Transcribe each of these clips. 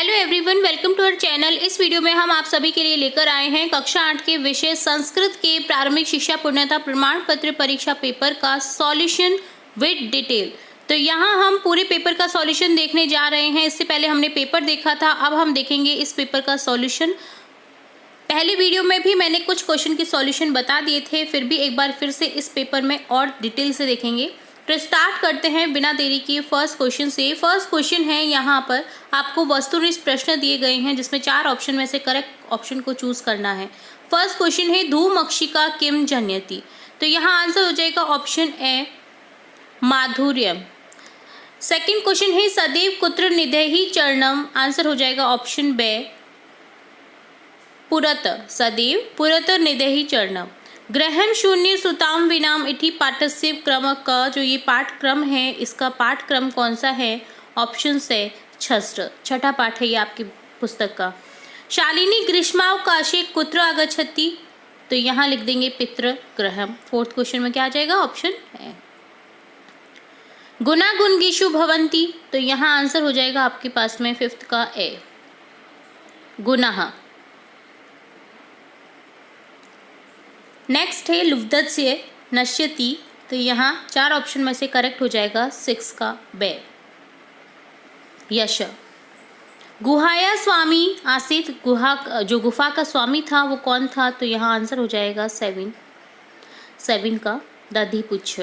Hello everyone, welcome to our channel. इस video में हम आप सभी के लिए लेकर आए हैं कक्षा 8 के विषय संस्कृत के प्रारंभिक शिक्षा पूर्णता प्रमाण पत्र परीक्षा पेपर का सॉल्यूशन विद डिटेल। तो यहाँ हम पूरे पेपर का सॉल्यूशन देखने जा रहे हैं। इससे पहले हमने पेपर देखा था, अब हम देखेंगे इस पेपर का सॉल्यूशन। पहले वीडियो में भी मैंने कुछ क्वेश्चन के सॉल्यूशन बता दिए थे, फिर भी एक बार फिर से इस पेपर में और डिटेल से देखेंगे। तो स्टार्ट करते हैं बिना देरी किए फर्स्ट क्वेश्चन से। फर्स्ट क्वेश्चन है, यहाँ पर आपको वस्तुनिष्ठ प्रश्न दिए गए हैं जिसमें 4 ऑप्शन में से करेक्ट ऑप्शन को चूज करना है। फर्स्ट क्वेश्चन है धूमक्षिका किम जनयति। तो यहाँ आंसर हो जाएगा ऑप्शन ए माधुर्यम। सेकंड क्वेश्चन है सदैव कुत्र निधेहि चरणम। आंसर हो जाएगा ऑप्शन बे पुरत। सदैव पुरत निधेहि चरणम। ग्रहण शून्य सुताम विनाम इति पाठस्य क्रम का जो ये पाठक्रम है, इसका पाठक्रम कौन सा है? ऑप्शन से छठा पाठ है ये आपकी पुस्तक का। शालिनी ग्रीष्मावकाशे कुत्र आगच्छति। तो यहाँ लिख देंगे पितृगृहम। फोर्थ क्वेश्चन में क्या आ जाएगा? ऑप्शन है। गुना गुणगीषु भवन्ति। तो यहाँ आंसर हो जाएगा आपके पास में फिफ्थ का ए गुणः। नेक्स्ट है लुब्धस्य नश्यति। तो यहाँ 4 ऑप्शन में से करेक्ट हो जाएगा 6 का बे यश। गुहाया स्वामी आसित। जो गुफा का स्वामी था वो कौन था? तो यहाँ आंसर हो जाएगा 7 का दधिपुच्छ।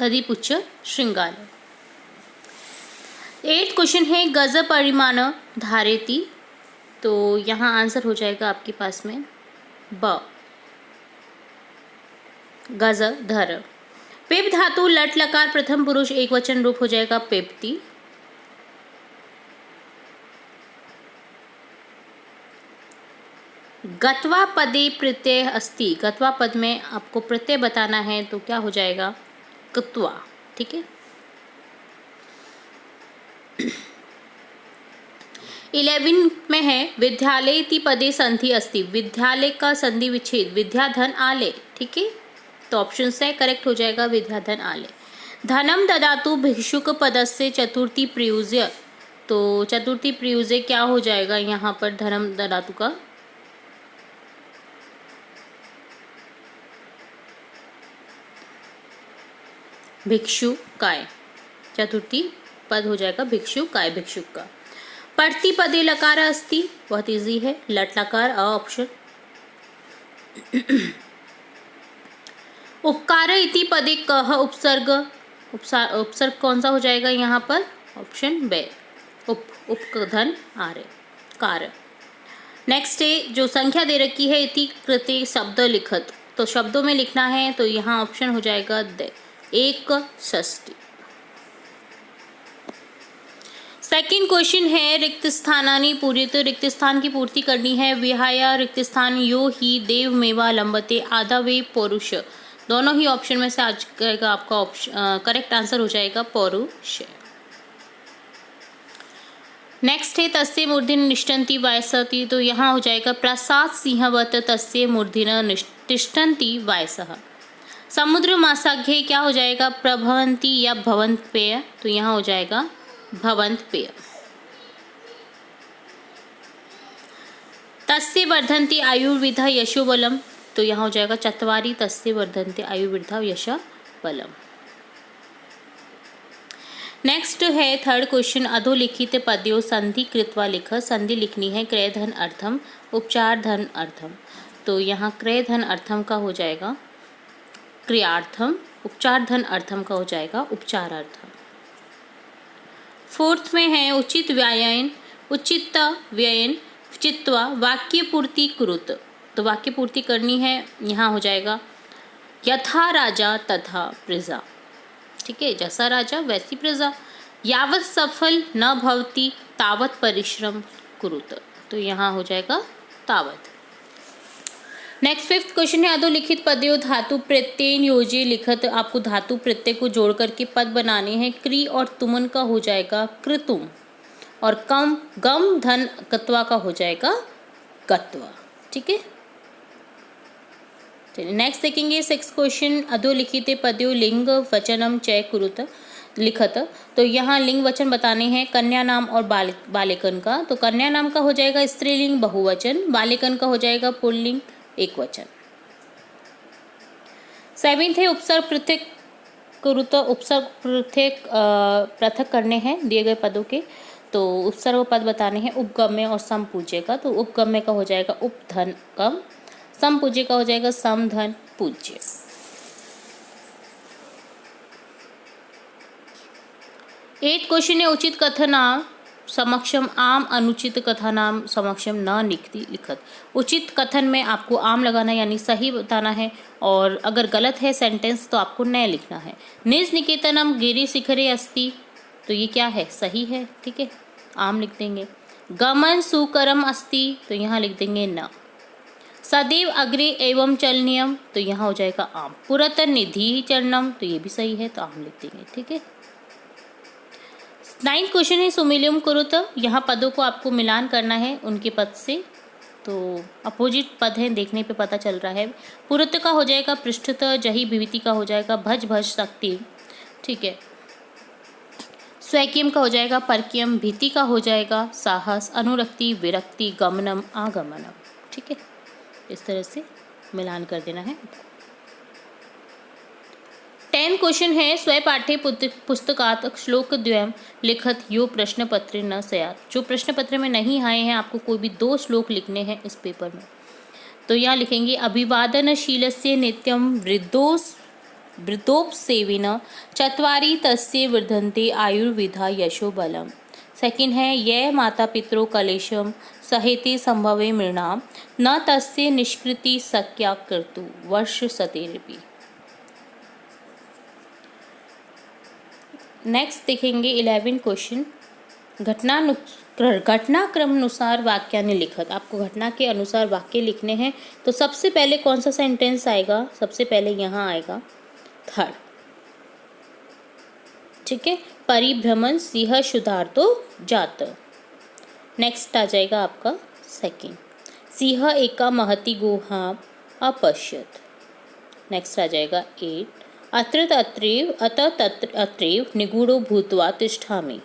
दधिपुच्छ श्रृंगार। 8 क्वेश्चन है गज परिमाण धारेति। तो यहाँ आंसर हो जाएगा आपके पास में ब गज धर। पेप धातु लट लकार प्रथम पुरुष एक वचन रूप हो जाएगा पेप्ति। गत्वा पदे प्रत्यय अस्ति। गत्वा पद में आपको प्रत्यय बताना है तो क्या हो जाएगा? कृत्वा। ठीक है। 11 में है विद्यालय इति पदे संधि अस्ति। विद्यालय का संधि विच्छेद विद्याधन आले। ठीक है, तो ऑप्शन से करेक्ट हो जाएगा विद्याधन आले। धनम ददातु भिक्षुक पदस्य चतुर्थी प्रयुज्य। तो चतुर्थी प्रयुज्य क्या हो जाएगा यहाँ पर? धनम ददातु का भिक्षुकाय। चतुर्थी पद हो जाएगा भिक्षुकाय, भिक्षुक का। पढ़ती पदे लकार अस्ति। बहुत इजी है, लट लकार अ ऑप्शन। उपकार इति पदे कह उपसर्ग। उपसर्ग कौन सा हो जाएगा यहाँ पर? ऑप्शन बे उपधन आरे कार। नेक्स्ट है जो संख्या दे रखी है इति कृते शब्द लिखत। तो शब्दों में लिखना है तो यहाँ ऑप्शन हो जाएगा दे 1/6। सेकंड क्वेश्चन है रिक्त स्थानानि पूरित। रिक्त स्थान की पूर्ति करनी है। विहाया रिक्त स्थान यो ही देव मेवा लंबते आधा वे पौरुष। दोनों ही ऑप्शन में से आ जाएगा आपका ऑप्शन करेक्ट आंसर हो जाएगा पौरुष। नेक्स्ट है तस्य मूर्धन निष्ठन्ति वायसति। तो यहाँ हो जाएगा प्रसाद सिंहवत तस्य मूर्धन तिष्ठन्ति वायसः। समुद्र मासाघ्ये क्या हो जाएगा? प्रभवन्ति या भवन्त पेय। तो यहाँ हो जाएगा भवंत पेय। तस्य वर्धन्ति आयुर्विधा यशोबलम। तो यहाँ हो जाएगा चत्वारि तस्य वर्धन्ति आयुर्विधा यशोबलम। नेक्स्ट है थर्ड क्वेश्चन अधोलिखित पद्यो संधि कृत्वा लिख। संधि लिखनी है क्रय धन अर्थम उपचार धन अर्थम। तो यहाँ क्रय धन अर्थम का हो जाएगा क्रियार्थम, उपचार धन अर्थम का हो जाएगा उपचारार्थम। फोर्थ में है उचित व्यायन उचित व्ययन चित्वा वाक्य पूर्ति कुरुत। तो वाक्य पूर्ति करनी है, यहाँ हो जाएगा यथा राजा तथा प्रजा। ठीक है, जैसा राजा वैसी प्रजा। यावत सफल न भवति तावत परिश्रम कुरुत। तो यहाँ हो जाएगा तावत। नेक्स्ट फिफ्थ क्वेश्चन है अधोलिखित पदयो धातु प्रत्यय योजे लिखत। आपको धातु प्रत्यय को जोड़ करके पद बनाने हैं। क्री और तुमन का हो जाएगा कृतुम और कम गम धन कत्वा का हो जाएगा गत्वा। ठीक है, नेक्स्ट देखेंगे 6 क्वेश्चन। अधोलिखिते पदयों लिंग वचनम चय कुरुत लिखत। तो यहाँ लिंग वचन बताने हैं कन्या नाम और बालिकन का। तो कन्या नाम का हो जाएगा स्त्रीलिंग बहुवचन, बालिकन का हो जाएगा पुल्लिंग एक वचन। 7th है उपसर्ग पृथक कुरुत। उपसर्ग पृथक करने हैं दिए गए पदों के। तो उपसर्ग पद बताने हैं उपगम्य और समपूज्य का। तो उपगम्य का हो जाएगा उपधन कम, समपूज्य का हो जाएगा समधन पूज्य। 8 क्वेश्चन है उचित कथनाम समक्षम आम, अनुचित कथनाम समक्षम न निकती लिखत। उचित कथन में आपको आम लगाना यानी सही बताना है, और अगर गलत है सेंटेंस तो आपको न लिखना है। निज निकेतनम गिरि शिखरे अस्ति, तो ये क्या है, सही है, ठीक है, आम लिख देंगे। गमन सुकरम अस्ति, तो यहाँ लिख देंगे न। सदैव अग्रे एवं चलनियम, तो यहाँ हो जाएगा आम। पुरत निधि चरणम, तो ये भी सही है, तो आम लिख देंगे, ठीक है। 9th क्वेश्चन है सुमिलियम कुरुत। यहाँ पदों को आपको मिलान करना है उनके पद से। तो अपोजिट पद हैं, देखने पे पता चल रहा है। पुरत का हो जाएगा पृष्ठत, जही विभूति का हो जाएगा भज भज शक्ति, ठीक है। स्वैक्यम का हो जाएगा परक्यम, भीति का हो जाएगा साहस, अनुरक्ति विरक्ति, गमनम आगमनम, ठीक है। इस तरह से मिलान कर देना है। 10 क्वेश्चन है स्वपाठ्य पुस्तकात श्लोक द्वयम लिखत यो प्रश्न पत्र न स्यात्। जो प्रश्न पत्र में नहीं आए हैं आपको कोई भी 2 श्लोक लिखने हैं इस पेपर में। तो यहाँ लिखेंगे अभिवादनशीलस्य नित्यम वृद्धोपसेविन चत्वारि तस्य वर्धन्ते आयुर्विधा यशो बलम। सेकंड है ये माता पितरो कलेशम सहेते संभवे मृणाम न तस्य निष्कृति शक्या कर्तु वर्ष सतेरपि। नेक्स्ट देखेंगे 11 क्वेश्चन। घटनाक्रमानुसार वाक्यानि लिखत। आपको घटना के अनुसार वाक्य लिखने हैं। तो सबसे पहले कौन सा सेंटेंस आएगा, सबसे पहले यहाँ आएगा थर्ड, ठीक है। परिभ्रमण सिंह शुद्धार्तो जात। नेक्स्ट आ जाएगा आपका सेकंड, सिंह एका महती गुहां अपश्यत। नेक्स्ट आ जाएगा 8, अत्रैव निगूढ़ो भूत्वा तिष्ठामि।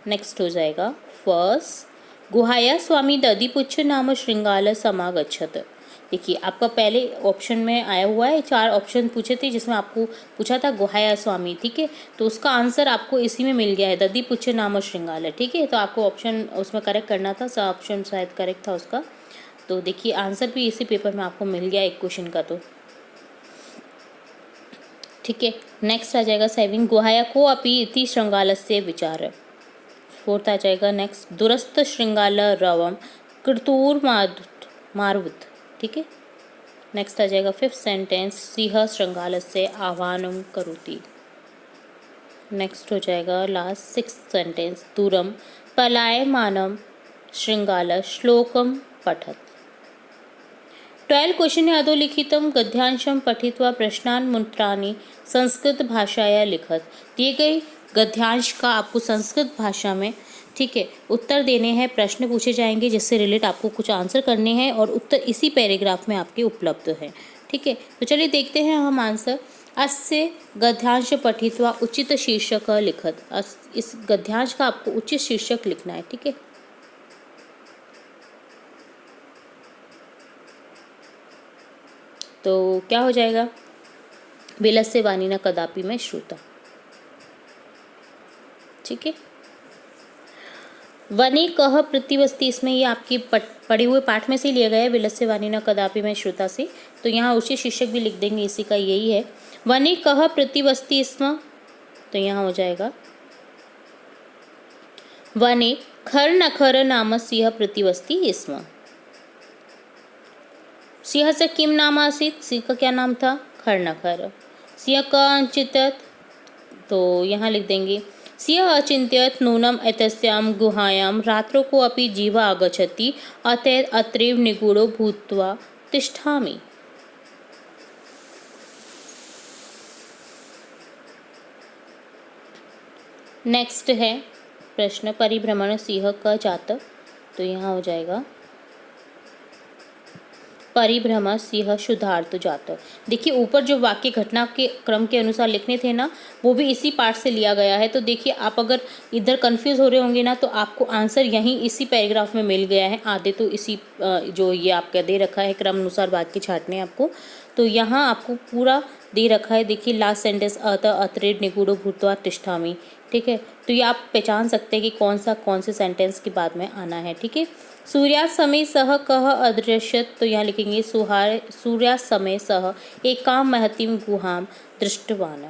नेक्स्ट हो जाएगा फर्स्ट, गुहाया स्वामी दधिपुच्छ नाम श्रृंगाल समागच्छत। देखिए आपका पहले ऑप्शन में आया हुआ है, 4 ऑप्शन पूछे थे जिसमें आपको पूछा था गुहाया स्वामी, ठीक है। तो उसका आंसर आपको इसी में मिल गया है, दधिपुच्छ नाम श्रृंगाल, ठीक है। तो आपको ऑप्शन उसमें करेक्ट करना था, सब ऑप्शन शायद करेक्ट था उसका। तो देखिए आंसर भी इसी पेपर में आपको मिल गया एक क्वेश्चन का, तो ठीक है। नेक्स्ट आ जाएगा 7, गुहाया को अपि इति श्रृंगालस्य विचार। 4th आ जाएगा नेक्स्ट, दुरस्त श्रृंगाल रवम कृतूर मारुत, ठीक है। नेक्स्ट आ जाएगा 5th सेंटेंस, सिंह श्रृंगालस्य आह्वानं करोति। नेक्स्ट हो जाएगा लास्ट 6th सेंटेंस, दूरम पलायमानं श्रृंगाल श्लोकम पठत। 12 क्वेश्चन है अधोलिखितम गद्यांशम पठित्वा प्रश्नान मुद्रानि संस्कृत भाषाया लिखत। दिए गए गद्यांश का आपको संस्कृत भाषा में, ठीक है, उत्तर देने हैं। प्रश्न पूछे जाएंगे जिससे रिलेट आपको कुछ आंसर करने हैं और उत्तर इसी पैराग्राफ में आपके उपलब्ध हैं, ठीक है। तो चलिए देखते हैं हम आंसर। अस्य गद्यांश पठित्वा उचित शीर्षक लिखत। इस गद्यांश का आपको उचित शीर्षक लिखना है, ठीक है। तो क्या हो जाएगा, विलस्य वाणी न कदापि में श्रुता, ठीक है। वने कह प्रतिवस्ती, इसमें ये आपके पढ़े हुए पाठ में से लिया गया है, विलस्य वाणी न कदापि में श्रुता से। तो यहाँ उचित शीर्षक भी लिख देंगे, इसी का यही है। वने कह प्रतिवस्ती स्म, तो यहाँ हो जाएगा वने खर नखर नाम सिंह प्रतिवस्ती स्म। सिंह से किम नाम आसीत, सिंह का क्या नाम था, खरनखर। सिंह का अचिंत्यत, तो यहाँ लिख देंगे सिंह अचिंत्यत नूनम एतस्याम गुहायाम रात्रो को अपि जीवा आगच्छति अतः अत्रैव निगूढ़ो भूत्वा तिष्ठामि। नेक्स्ट है प्रश्न, परिभ्रमण सिंह का जात। तो यहाँ हो जाएगा परिभ्रम सिंह शुद्धार्थ जात। देखिए ऊपर जो वाक्य घटना के क्रम के अनुसार लिखने थे ना, वो भी इसी पार्ट से लिया गया है। तो देखिए आप अगर इधर कंफ्यूज हो रहे होंगे ना, तो आपको आंसर यहीं इसी पैराग्राफ में मिल गया है। आधे तो इसी जो ये आपका दे रखा है क्रम अनुसार वाक्य छाटने आपको, तो यहाँ आपको पूरा दे रखा है। देखिए लास्ट सेंटेंस अतः अत्रे निगूढ़ो भूत्वा तिष्ठामि, ठीक है। तो ये आप पहचान सकते हैं कि कौन से सेंटेंस के बाद में आना है, ठीक है। सूर्यास्तमय सह कह अदृश्यत, तो यहाँ लिखेंगे सूर्यास्तमय सह एकां महतीं गुहां दृष्टवान्।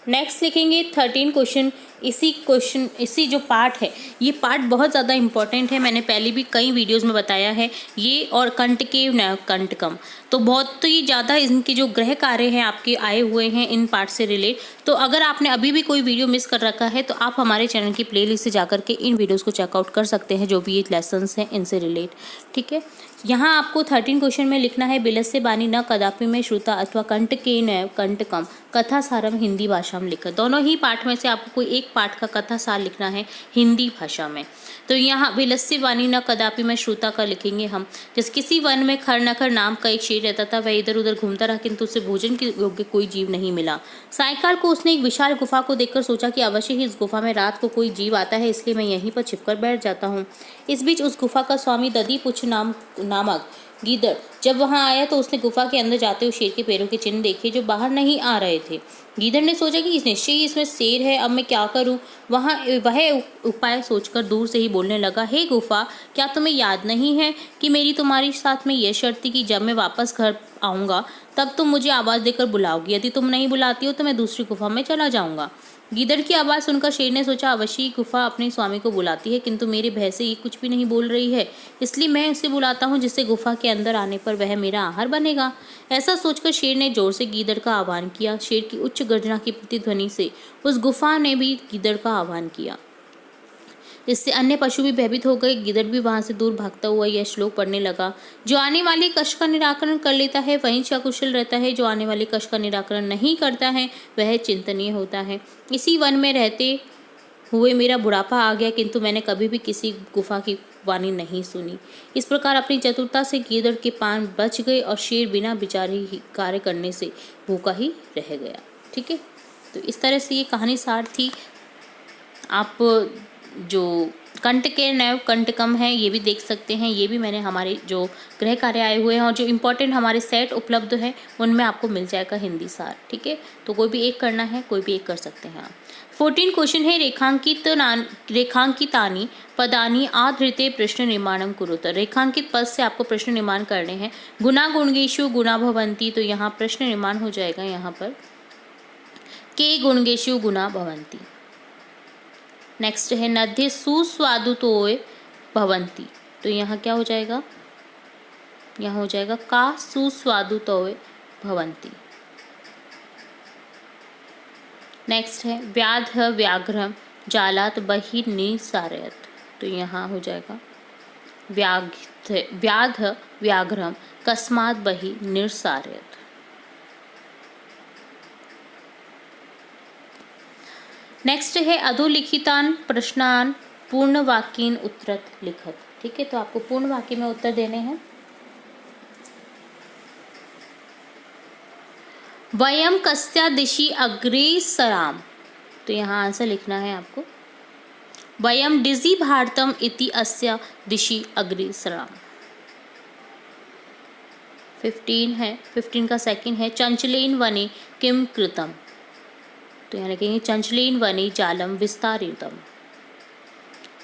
नेक्स्ट लिखेंगे 13 क्वेश्चन। इसी जो पार्ट है, ये पार्ट बहुत ज़्यादा इंपॉर्टेंट है। मैंने पहले भी कई वीडियोस में बताया है ये, और कंटके न कंटकम, तो बहुत ही ज़्यादा इनके जो ग्रह कार्य हैं आपके आए हुए हैं इन पार्ट से रिलेट। तो अगर आपने अभी भी कोई वीडियो मिस कर रखा है तो आप हमारे चैनल की प्लेलिस्ट से जाकर के इन वीडियोस को चेकआउट कर सकते हैं, जो भी ये लेसन्स हैं इनसे रिलेट, ठीक है। यहाँ आपको 13 क्वेश्चन में लिखना है बिलस्य बानी न कदापि में श्रुता अथवा कंटके न कंटकम कथा सारम हिंदी भाषा में लिखा। दोनों ही पार्ट में से आपको कोई एक पार्ट का कथा सार लिखना है हिंदी भाषा में। तो यहाँ बिलस्य बानी न कदापि में श्रुता का लिखेंगे हम। जैसे किसी वन में खर नखर नाम का एक शेर रहता था, वह इधर उधर घूमता रहा किंतु उसे भोजन के योग्य कोई जीव नहीं मिला। सायकाल को उसने एक विशाल गुफा को देखकर सोचा कि अवश्य ही इस गुफा में रात को कोई जीव आता है, इसलिए मैं यहीं पर छिपकर बैठ जाता हूँ। इस बीच उस गुफा का स्वामी दधीपुच्छ नामक गीदड़ जब वहां आया तो उसने गुफा के अंदर जाते हुए शेर के पैरों के चिन्ह देखे जो बाहर नहीं आ रहे थे। गीदड़ ने सोचा कि इस निश्चय ही इसमें शेर है, अब मैं क्या करूं। वह उपाय सोचकर दूर से ही बोलने लगा, हे गुफा, क्या तुम्हें याद नहीं है कि मेरी तुम्हारी साथ में यह शर्त थी कि जब मैं वापस घर आऊँगा तब तुम मुझे आवाज़ देकर बुलाओगी, यदि तुम नहीं बुलाती हो तो मैं दूसरी गुफा में चला जाऊँगा। गीदड़ की आवाज़ सुनकर शेर ने सोचा, अवश्य ही गुफा अपने स्वामी को बुलाती है, किंतु मेरे भय से ये कुछ भी नहीं बोल रही है, इसलिए मैं उसे बुलाता हूँ, जिससे गुफा के अंदर आने पर वह मेरा आहार बनेगा। ऐसा सोचकर शेर ने जोर से गीदड़ का आह्वान किया। शेर की उच्च गर्जना की प्रतिध्वनि से उस गुफा ने भी गीदड़ का आह्वान किया। इससे अन्य पशु भी भयभीत हो गए। गिदड़ भी वहां से दूर भागता हुआ यह श्लोक पढ़ने लगा, जो आने वाले कष्ट का निराकरण कर लेता है वही सकुशल रहता है, जो आने वाले कष्ट का निराकरण नहीं करता है वह चिंतनीय होता है। इसी वन में रहते हुए मेरा बुढ़ापा आ गया, किंतु मैंने कभी भी किसी गुफा की वाणी नहीं सुनी। इस प्रकार अपनी चतुरता से गीदड़ के पान बच गए और शेर बिना विचारे ही कार्य करने से भूखा ही रह गया। ठीक है, तो इस तरह से ये कहानी सार थी। आप जो कंटके नैव कंटकम है ये भी देख सकते हैं, ये भी मैंने हमारे जो गृह कार्य आए हुए हैं और जो इम्पोर्टेंट हमारे सेट उपलब्ध है उनमें आपको मिल जाएगा हिंदी सार। ठीक है, तो कोई भी एक करना है, कोई भी एक कर सकते हैं आप। 14 क्वेश्चन है, रेखांकितानि पदानि आधृते प्रश्न निर्माणम कुरुत। रेखांकित पद से आपको प्रश्न निर्माण करने हैं। गुणा गुणगेषु गुणा भवन्ति, तो यहाँ प्रश्न निर्माण हो जाएगा यहाँ पर के गुणगेषु गुणा भवन्ति। नेक्स्ट है नद्य सुस्वादुतोय भवन्ति, तो यहाँ क्या हो जाएगा, यहाँ हो जाएगा का सुस्वादुतोय भवन्ति। नेक्स्ट है व्याध व्याघ्रम जालात बहिर्निसारयत, तो यहाँ हो जाएगा व्याध व्याघ्रम कस्मात् बहिर्निसारयत। नेक्स्ट है अधोलिखितान प्रश्नान पूर्ण वाक्येन उत्तरत लिखत। ठीक है, तो आपको पूर्ण वाक्य में उत्तर देने हैं। वयम कस्या दिशि अग्रेसराम, तो यहाँ आंसर लिखना है आपको वयम डिजि भारतम इति अस्या दिशि अग्रेसराम। 15 है, 15 का सेकंड है चंचलेन वने किम कृतम, तो यहाँ लिखेंगे चंचलेन वने जालम विस्तारितम।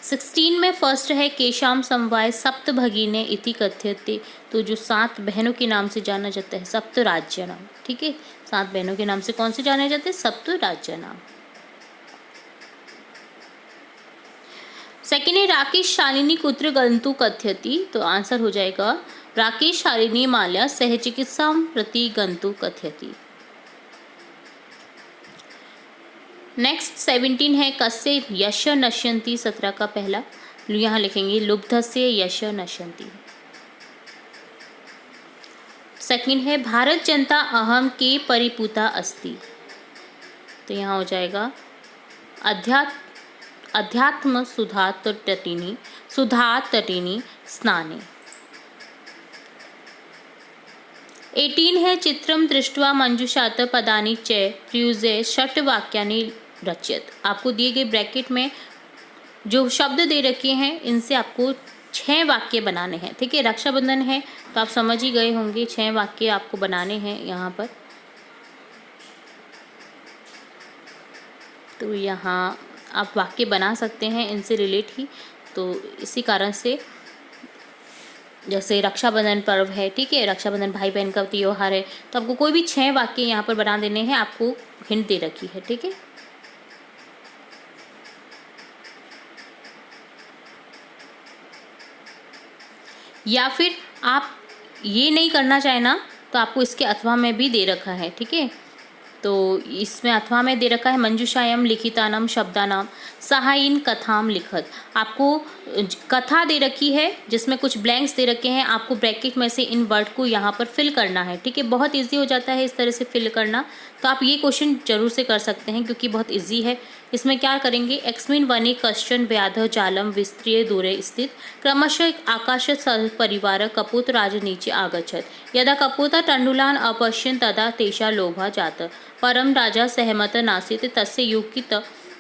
16 में फर्स्ट है केशाम समवाय सप्त भगिने इति कथ्यते, तो जो 7 बहनों के नाम से जाना जाता है सप्त राज्य नाम। ठीक है, 7 बहनों के नाम से कौन से जाने जाते हैं, सप्त राज्य नाम। सेकेंड है राकेश शालिनी कुत्र गंतु कथ्यति, तो आंसर हो जाएगा राकेश शालिनी माल्या सह चिकित्सा प्रति गंतु कथ्यति। नेक्स्ट 17 है कस्य यश नश्यन्ति, 17 का पहला, यहाँ लिखेंगे लुब्धस्य यश नश्यन्ति। सेकंड है भारत जनता अहम के परिपूता अस्ति, तो यहाँ हो जाएगा अध्यात्म सुधा तटिनी स्नाने। 18 है चित्रम दृष्ट्वा मंजुषात पदानि च प्रयुज्य षट वाक्यानि रच्यत। आपको दिए गए ब्रैकेट में जो शब्द दे रखे हैं इनसे आपको 6 वाक्य बनाने हैं। ठीक है, रक्षाबंधन है तो आप समझ ही गए होंगे 6 वाक्य आपको बनाने हैं यहाँ पर। तो यहाँ आप वाक्य बना सकते हैं इनसे रिलेट ही। तो इसी कारण से जैसे रक्षाबंधन पर्व है, ठीक है, रक्षाबंधन भाई बहन का त्योहार है, तो आपको कोई भी 6 वाक्य यहाँ पर बना देने हैं, आपको हिंट दे रखी है। ठीक है, या फिर आप ये नहीं करना चाहे ना तो आपको इसके अथवा में भी दे रखा है। ठीक है, तो इसमें अथवा में दे रखा है मंजुषायाम लिखितानाम शब्दानाम सहायिन कथाम लिखत। आपको कथा दे रखी है जिसमें कुछ ब्लैंक्स दे रखे हैं, आपको ब्रैकेट में से इन वर्ड को यहाँ पर फिल करना है। ठीक है, बहुत इजी हो जाता है इस तरह से फिल करना। तो आप ये क्वेश्चन जरूर से कर सकते हैं क्योंकि बहुत इजी है। इसमें क्या करेंगे, एक्स्मिन् वने कश्चन व्याध जालम विस्त्रीय दूरे स्थित क्रमशः आकाश परिवार कपूत राजनीचे आगच्छत यदा कपूता तण्डुलान् अपश्यन् तदा तेषा लोभा जात परम राजा सहमत नासीत् तस्य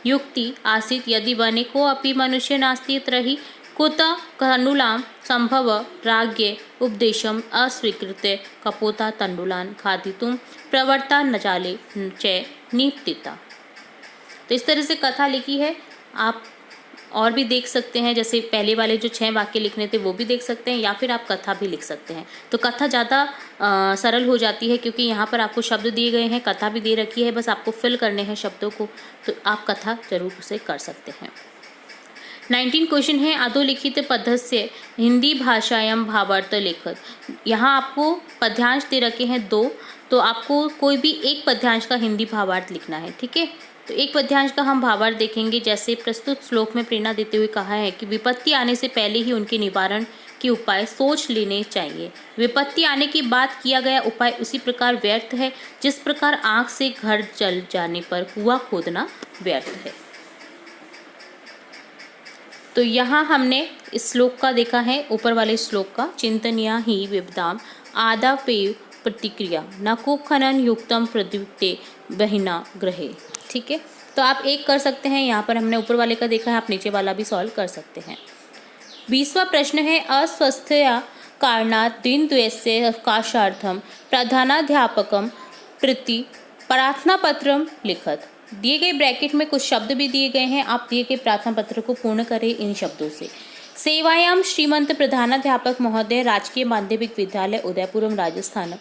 युक्ति आसीत् यदि वने कोऽपि मनुष्य नास्ति तर्हि कुत तण्डुलां संभव राज्ञे उपदेशम् अस्वीकृत्य कपोता तण्डुलान् खादितुं प्रवृत्ता न जाले च निपतिता। तो इस तरह से कथा लिखी है। आप और भी देख सकते हैं, जैसे पहले वाले जो 6 वाक्य लिखने थे वो भी देख सकते हैं, या फिर आप कथा भी लिख सकते हैं। तो कथा ज़्यादा सरल हो जाती है क्योंकि यहाँ पर आपको शब्द दिए गए हैं, कथा भी दे रखी है, बस आपको फिल करने हैं शब्दों को। तो आप कथा जरूर से कर सकते हैं। 19 क्वेश्चन है अधोलिखित पदस्य हिंदी भाषायां भावार्थ लेखत। यहाँ आपको पद्यांश दे रखे हैं 2, तो आपको कोई भी एक पद्यांश का हिंदी भावार्थ लिखना है। ठीक है, तो एक पद्यांश का हम भावार्थ देखेंगे। जैसे प्रस्तुत श्लोक में प्रेरणा देते हुए कहा है कि विपत्ति आने से पहले ही उनके निवारण के उपाय सोच लेने चाहिए। विपत्ति आने के बाद किया गया उपाय उसी प्रकार व्यर्थ है जिस प्रकार आग से घर जल जाने पर कुआं खोदना व्यर्थ है। तो यहाँ हमने इस श्लोक का देखा है, ऊपर वाले श्लोक का, चिंतनिया ही विपदाम आदापेय प्रतिक्रिया नको खनन युक्तम प्रद्युक्ते बहिना ग्रहे। ठीक है, तो आप एक कर सकते हैं, यहाँ पर हमने ऊपर वाले का देखा है, आप नीचे वाला भी सॉल्व कर सकते हैं। 20वां प्रश्न है अस्वस्थया कारणात् दिनद्वयस्य अवकाशार्थम प्रधानाध्यापकम प्रति प्रार्थना पत्रम लिखत। दिए गए ब्रैकेट में कुछ शब्द भी दिए गए हैं, आप दिए गए प्रार्थना पत्र को पूर्ण करें इन शब्दों से। सेवायाम श्रीमंत प्रधानाध्यापक महोदय राजकीय माध्यमिक विद्यालय उदयपुरम राजस्थान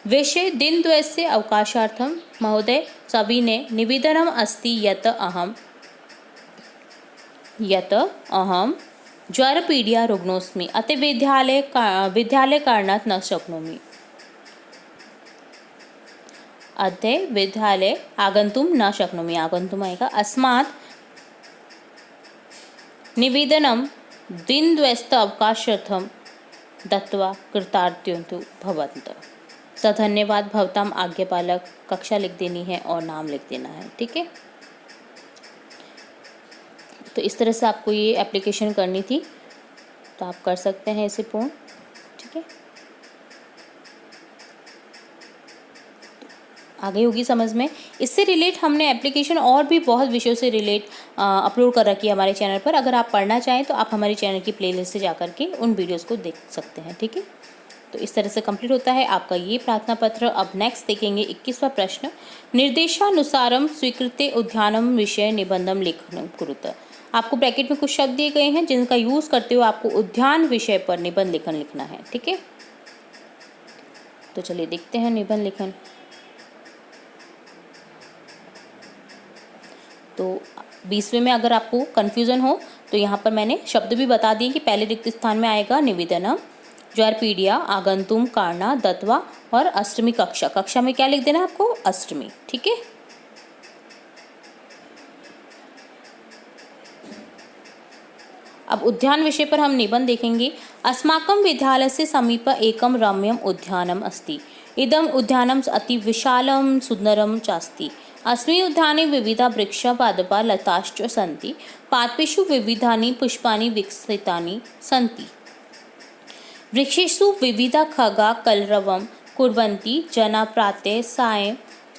विषय दिनद्वयस्य अवकाशार्थम महोदय सविने निवेदनम अस्ति यत अहम ज्वरपीडिया रुग्णोस्मि अतः विद्यालय कारणात् न शक्नोमि अतः विद्यालय आगन्तुं न शक्नोमि, आगन्तुम् आएगा। अस्मात् निवेदनं दिनद्वयस्य अवकाशार्थं दत्त्वा कृतार्थ्यन्तु भवन्तः। धन्यवाद भवताम आज्ञापालक, कक्षा लिख देनी है और नाम लिख देना है। ठीक है, तो इस तरह से आपको ये एप्लीकेशन करनी थी, तो आप कर सकते हैं इसे पूर्ण। ठीक है, आगे होगी समझ में। इससे रिलेट हमने एप्लीकेशन और भी बहुत विषयों से रिलेट अपलोड कर रखी है हमारे चैनल पर। अगर आप पढ़ना चाहें तो आप हमारे चैनल की प्लेलिस्ट से जाकर के उन वीडियोस को देख सकते हैं। ठीक है, तो इस तरह से कंप्लीट होता है आपका ये प्रार्थना पत्र। अब नेक्स्ट देखेंगे 21वां प्रश्न, निर्देशानुसारम स्वीकृत्य उद्यानम विषय निबंधम लेखन कुरुत। आपको ब्रैकेट में कुछ शब्द दिए गए हैं जिनका यूज़ करते हुए आपको उद्यान विषय पर निबंध लेखन लिखना है। ठीक है, तो चलिए देखते हैं निबंध लेखन। तो 20वें में अगर आपको कन्फ्यूज़न हो तो यहाँ पर मैंने शब्द भी बता दिए कि पहले रिक्त स्थान में आएगा निवेदनम, ज्वरपीडिया, आगंतुम, कारना, दत्वा और अष्टमी कक्षा। कक्षा में क्या लिख देना है आपको? अष्टमी। ठीक है, अब उद्यान विषय पर हम निबंध देखेंगे। अस्माकं विद्यालयस्य समीपे एकं रम्यम् उद्यानम् अस्ति। इदम् उद्यानम् अति विशालं सुन्दरं चास्ति। अस्मिन् उद्याने विविधा वृक्षा पादपा लताश्च सन्ति। पादपेषु विविधानि पुष्पाणि विकसितानि सन्ति। वृक्षेषु विविधा खगा कलरवं कुर्वन्ति जना प्रातः सायं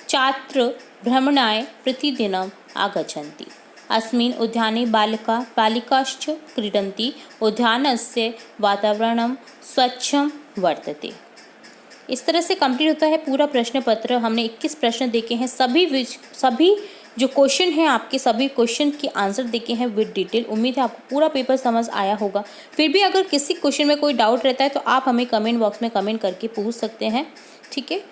छात्र भ्रमणाय प्रतिदिनम् आगच्छन्ति। अस्मिन् उद्याने बालिकाश्च क्रीडन्ति। उद्यानस्य वातावरणं स्वच्छं वर्तते। इस तरह से कंप्लीट होता है पूरा प्रश्न पत्र। हमने 21 प्रश्न देखे हैं। सभी जो क्वेश्चन हैं आपके सभी क्वेश्चन के आंसर देखे हैं विद डिटेल। उम्मीद है आपको पूरा पेपर समझ आया होगा। फिर भी अगर किसी क्वेश्चन में कोई डाउट रहता है तो आप हमें कमेंट बॉक्स में कमेंट करके पूछ सकते हैं, ठीक है।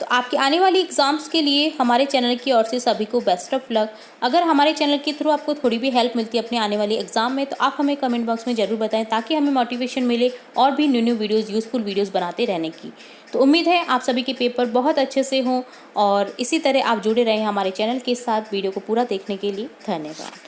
तो आपके आने वाली एग्ज़ाम्स के लिए हमारे चैनल की ओर से सभी को बेस्ट ऑफ लक। अगर हमारे चैनल के थ्रू आपको थोड़ी भी हेल्प मिलती है अपने आने वाली एग्ज़ाम में तो आप हमें कमेंट बॉक्स में ज़रूर बताएं, ताकि हमें मोटिवेशन मिले और भी न्यू वीडियोज़, यूज़फुल वीडियोज़ बनाते रहने की। तो उम्मीद है आप सभी के पेपर बहुत अच्छे से हों और इसी तरह आप जुड़े रहें हमारे चैनल के साथ। वीडियो को पूरा देखने के लिए धन्यवाद।